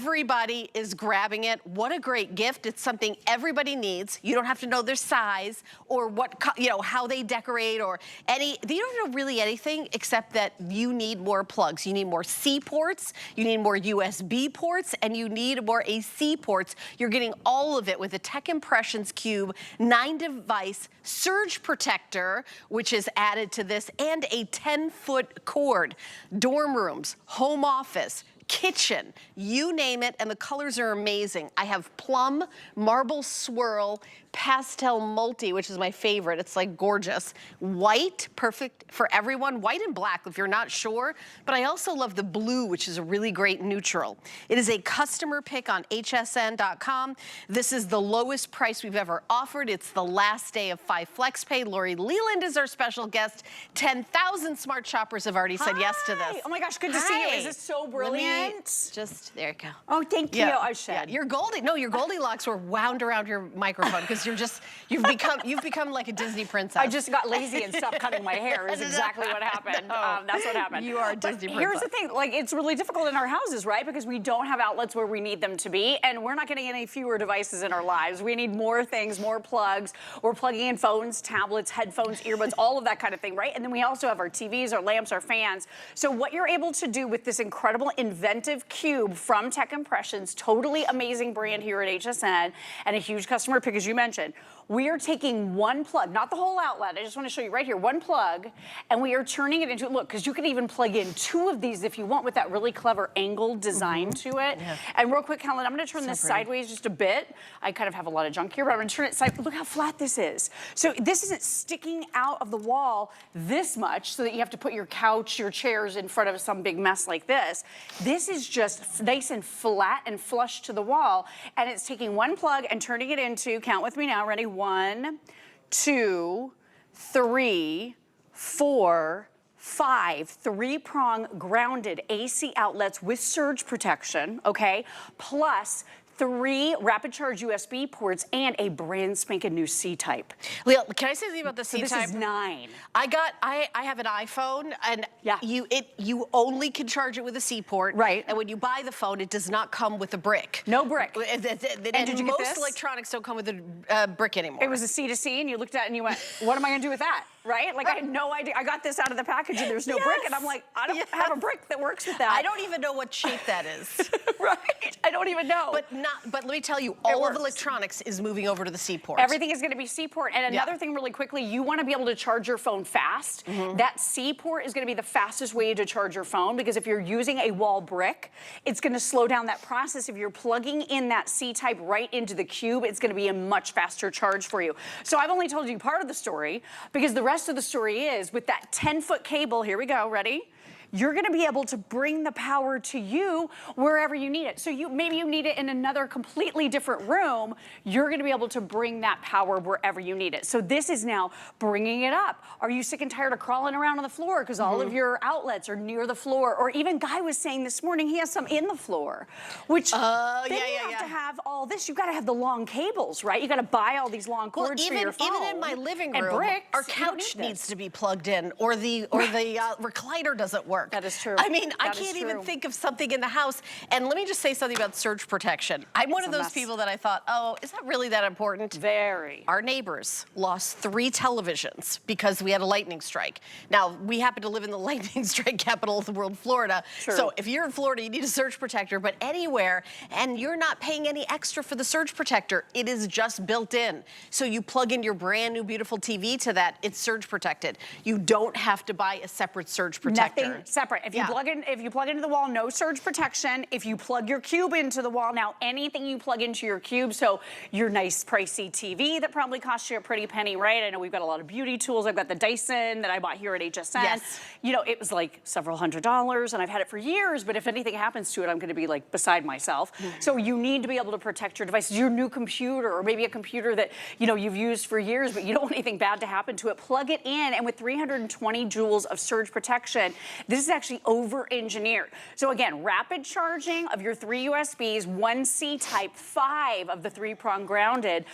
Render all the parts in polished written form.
Everybody is grabbing it. What a great gift. It's something everybody needs. You don't have to know their size or what, how they decorate or you don't know really anything except that you need more plugs. You need more C ports, you need more USB ports, and you need more AC ports. You're getting all of it with the Tech Impressions Cube 9-device surge protector, which is added to this, and a 10-foot cord. Dorm rooms, home office, kitchen, you name it, and the colors are amazing. I have plum, marble swirl, pastel multi, which is my favorite. It's like gorgeous. White, perfect for everyone. White and black if you're not sure. But I also love the blue, which is a really great neutral. It is a customer pick on hsn.com. This is the lowest price we've ever offered. It's the last day of 5 Flex Pay. Lori Leland is our special guest. 10,000 smart shoppers have already said yes to this. Oh my gosh, good to see you. Is this so brilliant? There you go. Oh, thank you. I should. Yeah. Your Goldilocks were wound around your microphone because you've become like a Disney princess. I just got lazy and stopped cutting my hair is exactly what happened. That's what happened. You are a Disney princess. Here's the thing, like it's really difficult in our houses, right? Because we don't have outlets where we need them to be, and we're not getting any fewer devices in our lives. We need more things, more plugs. We're plugging in phones, tablets, headphones, earbuds, all of that kind of thing, right? And then we also have our TVs, our lamps, our fans. So what you're able to do with this incredible inventive cube from Tech Impressions, totally amazing brand here at HSN, and a huge customer pick, as you mentioned. We are taking one plug, not the whole outlet, I just want to show you right here, one plug, and we are turning it into, look, because you can even plug in 2 of these if you want with that really clever angled design to it. Yeah. And real quick, Helen, I'm going to turn this sideways just a bit. I kind of have a lot of junk here, but I'm going to turn it sideways. Look how flat this is. So this isn't sticking out of the wall this much so that you have to put your couch, your chairs in front of some big mess like this. This is just nice and flat and flush to the wall, and it's taking one plug and turning it into, count with me now, ready? 1, 2, 3, 4, 5 3-prong grounded AC outlets with surge protection, okay? Plus 3 rapid charge USB ports and a brand spanking new C-type. Leah, can I say something about the C-type? This is 9. I have an iPhone, and you only can charge it with a C port. Right. And when you buy the phone, it does not come with a brick. No brick. And did you get this? Most electronics don't come with a brick anymore. It was a C to C, and you looked at it and you went, what am I gonna do with that? Right? Like I had no idea. I got this out of the package and there's no brick, and I'm like, I don't have a brick that works with that. I don't even know what shape that is. Right? I don't even know. But let me tell you, all of electronics is moving over to the C port. Everything is gonna be C port. And another thing really quickly, you wanna be able to charge your phone fast. That C port is gonna be the fastest way to charge your phone, because if you're using a wall brick, it's gonna slow down that process. If you're plugging in that C-type right into the cube, it's gonna be a much faster charge for you. So I've only told you part of the story, because the rest of the story is with that 10-foot cable, here we go, ready? You're gonna be able to bring the power to you wherever you need it. So maybe you need it in another completely different room, you're gonna be able to bring that power wherever you need it. So this is now bringing it up. Are you sick and tired of crawling around on the floor because all of your outlets are near the floor? Or even Guy was saying this morning he has some in the floor, which you have to have all this. You gotta have the long cables, right? You gotta buy all these long cords for your phone. Even in my living room, bricks, our couch needs to be plugged in, or the recliner doesn't work. That is true. I mean, I can't even think of something in the house. And let me just say something about surge protection. I'm one of those people that I thought, oh, is that really that important? Very. Our neighbors lost 3 televisions because we had a lightning strike. Now, we happen to live in the lightning strike capital of the world, Florida. True. So if you're in Florida, you need a surge protector, but anywhere, and you're not paying any extra for the surge protector, it is just built in. So you plug in your brand new beautiful TV to that, it's surge protected. You don't have to buy a separate surge protector. Nothing separate. If you plug into the wall, no surge protection. If you plug your cube into the wall, now anything you plug into your cube, so your nice pricey TV that probably cost you a pretty penny, right? I know we've got a lot of beauty tools. I've got the Dyson that I bought here at HSN. Yes. You know, it was like several $100s, and I've had it for years, but if anything happens to it, I'm gonna be like beside myself. So you need to be able to protect your devices, your new computer, or maybe a computer that, you know, you've used for years, but you don't want anything bad to happen to it. Plug it in, and with 320 joules of surge protection, this this is actually over-engineered. So again, rapid charging of your 3 USBs, 1 C-type, 5 of the 3-prong grounded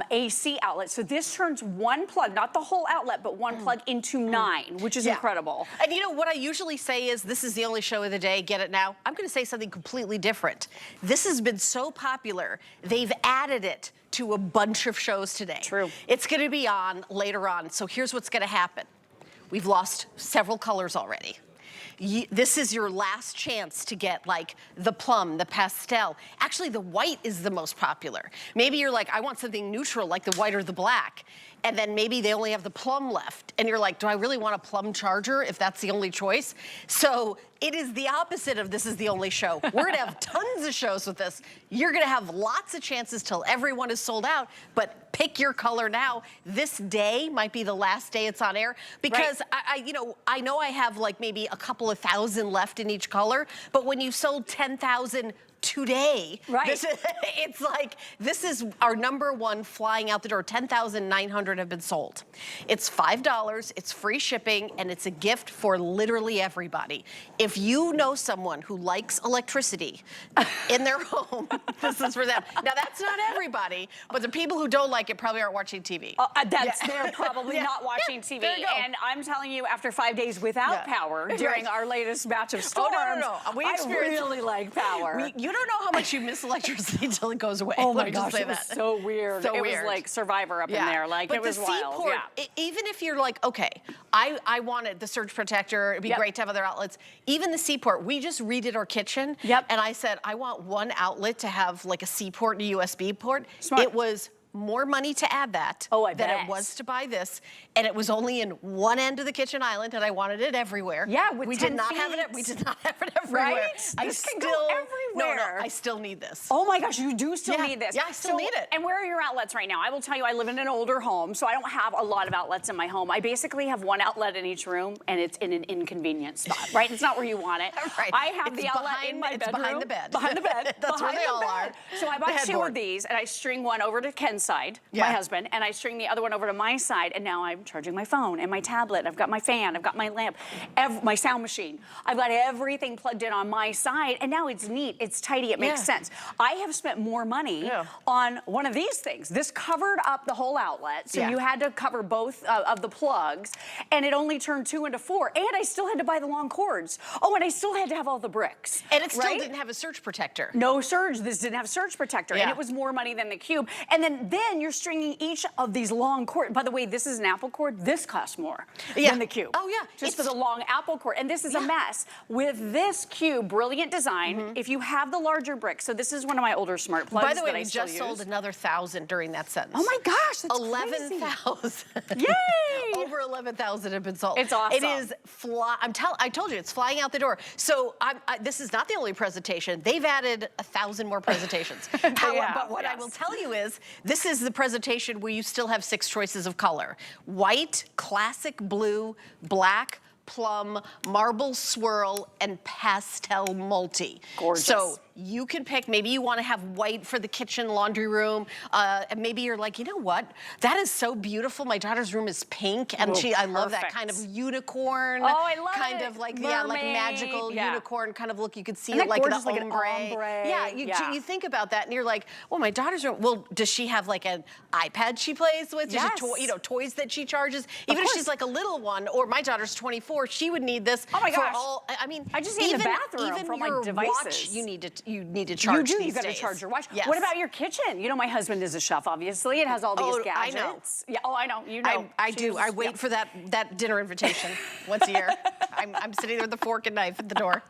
AC outlets. So this turns 1 plug, not the whole outlet, but 1 plug into 9, which is incredible. And you know what I usually say is, this is the only show of the day, get it now. I'm gonna say something completely different. This has been so popular, they've added it to a bunch of shows today. True. It's gonna be on later on, so here's what's gonna happen. We've lost several colors already. This is your last chance to get like the plum, the pastel. Actually, the white is the most popular. Maybe you're like, I want something neutral like the white or the black. And then maybe they only have the plum left. And you're like, do I really want a plum charger if that's the only choice? So it is the opposite of this is the only show. We're gonna have tons of shows with this. You're gonna have lots of chances till everyone is sold out, but pick your color now. This day might be the last day it's on air because I know I have like maybe a couple of thousand left in each color, but when you sold 10,000 today, it's like, this is our #1 flying out the door. 10,900 have been sold. It's $5, it's free shipping, and it's a gift for literally everybody. If you know someone who likes electricity in their home, this is for them. Now that's not everybody, but the people who don't like it probably aren't watching TV. They're probably not watching TV. There you go. And I'm telling you, after 5 days without power during our latest batch of storms, We I really like power. You don't know how much you miss electricity until it goes away. Oh my Let me just gosh, say it was that. so weird. So it weird. was like Survivor up in there. Like, but it was the wild. C-port, even if you're like, okay, I wanted the surge protector, it'd be great to have other outlets. Even the C-port, we just redid our kitchen. And I said, I want one outlet to have like a C-port and a USB port. Smart. It was more money to add that than it was to buy this, and it was only in one end of the kitchen island, and I wanted it everywhere. With we 10 did not feet. have it. We did not have it everywhere. This can go everywhere. I still need this. Oh my gosh, you do still need this. Yeah, I still need it. And where are your outlets right now? I will tell you, I live in an older home, so I don't have a lot of outlets in my home. I basically have one outlet in each room, and it's in an inconvenient spot, right? It's not where you want it. I have the outlet in my bedroom. Behind the bed. Behind the bed. That's where they all are. So I bought 2 of these, and I string one over to Ken's side, my husband, and I string the other one over to my side, and now I'm charging my phone and my tablet. I've got my fan, I've got my lamp, my sound machine. I've got everything plugged in on my side, and now it's neat, it's tidy, it makes sense. I have spent more money on one of these things. This covered up the whole outlet, so you had to cover both of the plugs, and it only turned 2 into 4, and I still had to buy the long cords. Oh, and I still had to have all the bricks. And it still didn't have a surge protector. No surge, this didn't have surge protector, and it was more money than the Cube. And then you're stringing each of these long cords. By the way, this is an Apple cord. This costs more than the Cube. Oh yeah. Just for the long Apple cord. And this is a mess. With this Cube, brilliant design, if you have the larger brick, so this is one of my older smart plugs. By the way, that we I still just use. sold another 1,000 during that sentence. Oh my gosh, that's 11,000. Yay! Over 11,000 have been sold. It's awesome. It is I told you, it's flying out the door. So this is not the only presentation. They've added 1,000 more presentations. But what I will tell you is, this is the presentation where you still have 6 choices of color. White, classic blue, black, plum, marble swirl, and pastel multi. Gorgeous. So you can pick, maybe you want to have white for the kitchen, laundry room, and maybe you're like, you know what? That is so beautiful. My daughter's room is pink, and I love that kind of unicorn. Oh, I love kind it. of like, Mermaid. like magical unicorn kind of look. You could see Isn't it like gorgeous, the like an ombre? Yeah, you think about that, and you're like, well, my daughter's room, well, does she have like an iPad she plays with? Does she toys that she charges? Even if she's like a little one, or my daughter's 24, she would need this. Oh my gosh. I mean, I just need the bathroom even for my your devices. watch, you need to charge. You do. You got to charge your watch. Yes. What about your kitchen? You know, my husband is a chef. Obviously, it has all these gadgets. I know. Yeah. Oh, I know. You know. I do. I wait for that dinner invitation once a year. I'm sitting there with a fork and knife at the door.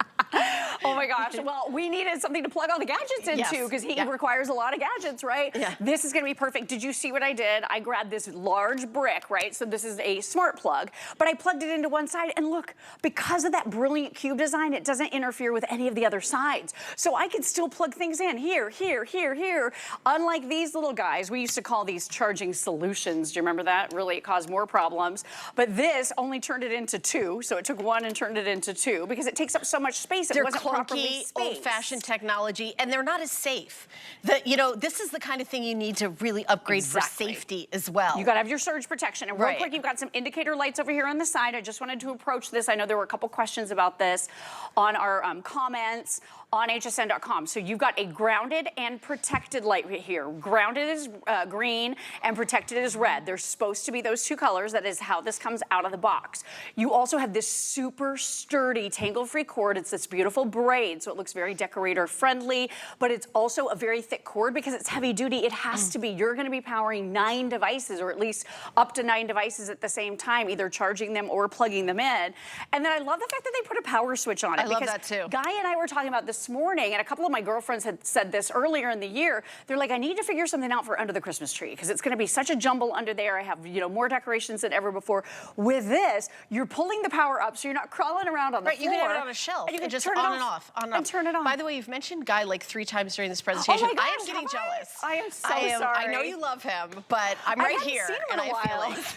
Oh my gosh. Well, we needed something to plug all the gadgets into because he requires a lot of gadgets, right? Yeah. This is going to be perfect. Did you see what I did? I grabbed this large brick, right? So this is a smart plug, but I plugged it into one side, and look, because of that brilliant cube design, it doesn't interfere with any of the other sides. So I could still plug things in here, here, here, here. Unlike these little guys, we used to call these charging solutions. Do you remember that? Really, it caused more problems. But this only turned it into 2. So it took 1 and turned it into 2 because it takes up so much space. It wasn't properly clunky, spaced. old-fashioned technology, and they're not as safe. This is the kind of thing you need to really upgrade for safety as well. You gotta have your surge protection. And real quick, you've got some indicator lights over here on the side. I just wanted to approach this. I know there were a couple questions about this on our comments on hsn.com. So you've got a grounded and protected light right here. Grounded is green and protected is red. There's supposed to be those two colors. That is how this comes out of the box. You also have this super sturdy tangle-free cord. It's this beautiful braid, so it looks very decorator friendly, but it's also a very thick cord because it's heavy duty. It has to be. You're gonna be powering 9 devices, or at least up to 9 devices at the same time, either charging them or plugging them in. And then I love the fact that they put a power switch on it. I love that too. Guy and I were talking about this morning, and a couple of my girlfriends had said this earlier in the year. They're like, I need to figure something out for under the Christmas tree because it's gonna be such a jumble under there. I have, more decorations than ever before. With this, you're pulling the power up so you're not crawling around on the floor. You can have it on a shelf. And you can just turn on it and off. off. And turn it on. By the way, you've mentioned Guy like 3 times during this presentation. Oh my gosh, I am getting jealous. I am so sorry. I know you love him, but I'm right here. Seen him in and a I feel while. it.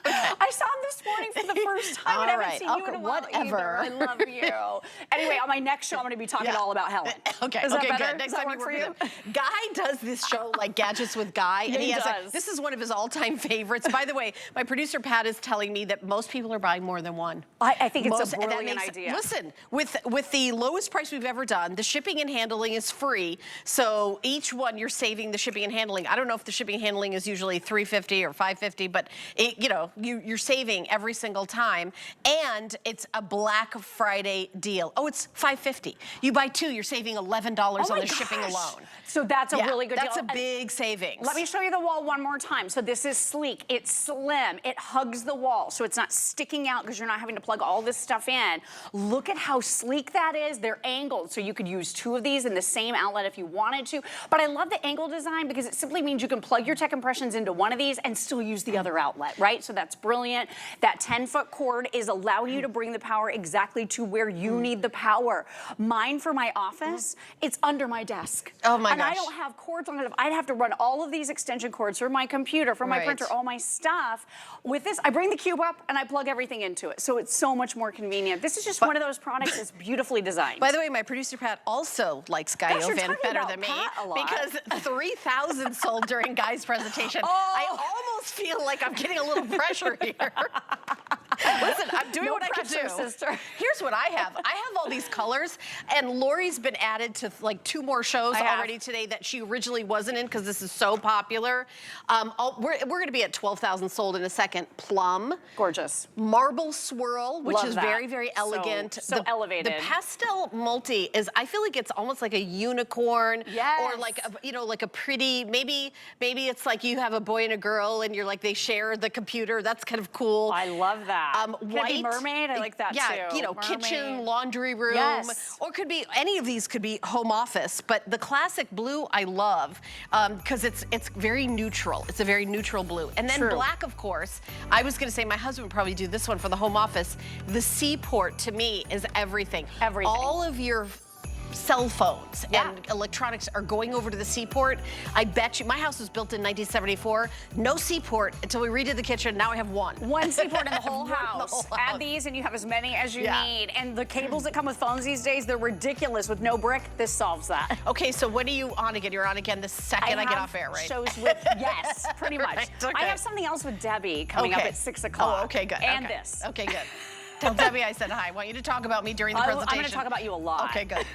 I saw him this morning for the first time, and I haven't seen you in a while whatever. either. I love you. Anyway, on my next show, I'm going to be talking all about Helen. Okay, Is that okay, better? good. Next Does that time work for you? Guy does this show like Gadgets with Guy, and he has does. this is one of his all-time favorites. By the way, my producer Pat is telling me that most people are buying more than one. I think it's a brilliant idea. Listen, with the lowest price we've ever done, the shipping and handling is free. So each one you're saving the shipping and handling. I don't know if the shipping and handling is usually $350 or $550, but you're saving every single time, and it's a Black Friday deal. Oh, it's $550. You buy 2, you're saving $11 on the shipping alone. So that's a really good deal. That's a big savings. Let me show you the wall one more time. So this is sleek, it's slim, it hugs the wall, so it's not sticking out because you're not having to plug all this stuff in. Look at how sleek that is. They're angled, so you could use 2 of these in the same outlet if you wanted to. But I love the angle design because it simply means you can plug your tech impressions into one of these and still use the other outlet, right? So that's brilliant. That 10-foot cord is allowing you to bring the power exactly to where you need the power. Mine for my office, it's under my desk. Oh my gosh. And I don't have cords long enough. I'd have to run all of these extension cords for my computer, for my printer, all my stuff. With this, I bring the cube up and I plug everything into it. So it's so much more convenient. This is just one of those products that's beautifully designed. By the way, my producer Pat also likes Guy Oven better than me because 3,000 sold during Guy's presentation. I almost feel like I'm getting a little pressure here. Listen, I'm doing what I can do. Sister. Here's what I have. I have all these colors, and Lori's been added to like 2 more shows already today that she originally wasn't in because this is so popular. We're going to be at 12,000 sold in a second. Plum. Gorgeous. Marble swirl, which is very, very elegant. So elevated. The pastel multi is, I feel like it's almost like a unicorn. Yes. Or like, like a pretty, maybe it's like you have a boy and a girl and you're like, they share the computer. That's kind of cool. I love that. White mermaid, I like that too. Yeah, mermaid. Kitchen, laundry room. Yes. Or could be, any of these could be home office, but the classic blue I love because it's very neutral. It's a very neutral blue. And then black, of course. I was gonna say my husband would probably do this one for the home office. The C port to me is everything. Everything. All of your cell phones and electronics are going over to the C-port. I bet you, my house was built in 1974. No C-port until we redid the kitchen. Now I have one. One C-port in the whole house. Add these and you have as many as you need. And the cables that come with phones these days, they're ridiculous. With no brick, this solves that. Okay, so when are you on again? You're on again the second I get off air, right? Shows with, yes, pretty much. Right, okay. I have something else with Debbie coming up at 6 o'clock. Oh, okay, good. And this. Okay, good. Tell Debbie I said hi. I want you to talk about me during the presentation. I'm going to talk about you a lot. Okay, good.